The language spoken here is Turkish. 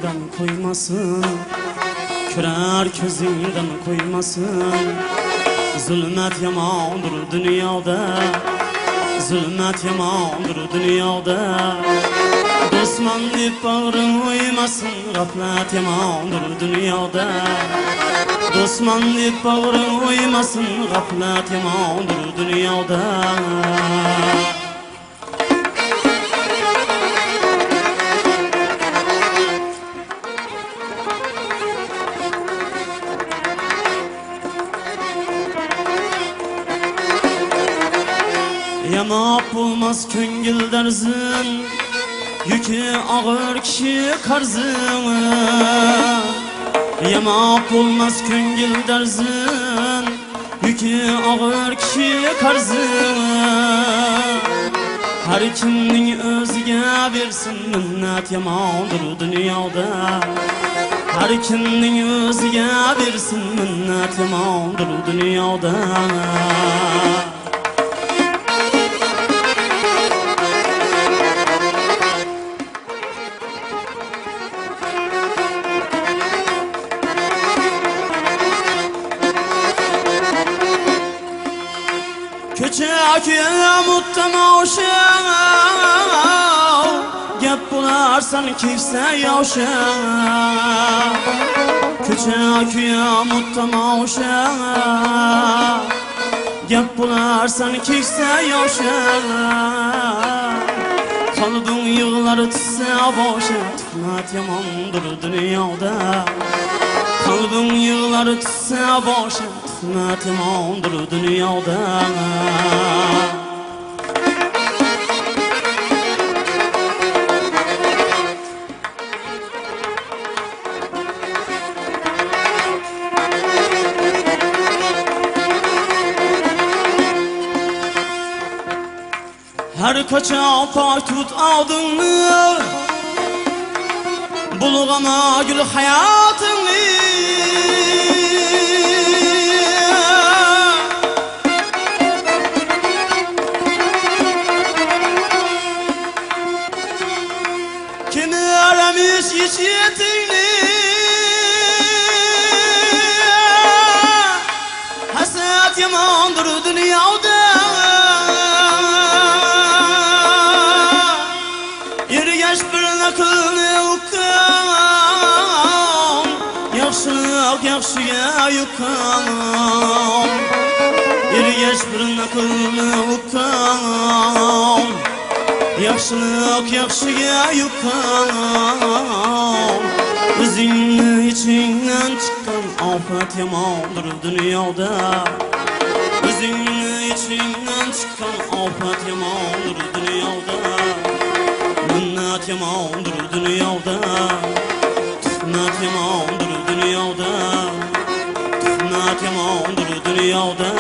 gözünden koymasın, körer gözünden koymasın. Zulmet yamandır dünyada, zulmet yamandır dünyada. Dostman deyip bağrın uymasın, gaflet yamandır dünyada. Dostman deyip bağrın uymasın, gaflet yamandır dünyada. Yamak bulmaz köngül derzin, yükü ağır kişi karzın. Yamak bulmaz köngül derzin, yükü ağır kişi karzın. Her kimning özüge bersin minnet yamandır dünyada. Her kimning özüge bersin minnet yamandır dünyada. Köçek muttamaşa gep bularsan kimse yaşa. Köçek muttamaşa gep bularsan kimse yaşa. Kalbin yığılar tutsa boşa, tuhmat yamandır dünyada. Kalbin yığılar tutsa boşa, tuhmat yamandır dünyada. Her kaça pay tut aldın mı? Bulgama gül hayatını. Kimi aramış içiyetini? Hasret yamandır dünyada. Yaxşılık yaxşıya yukan, ergeç bir nakılını ukan. Yaxşılık yaxşıya yukan, özünün içinden çıkan afet yamandır dünyada. Özünün içinden çıkan afet yamandır dünyada. Minnet yamandır dünyada. Tuhmat yamandır dünyada. Tuhmat yamandır dünyada.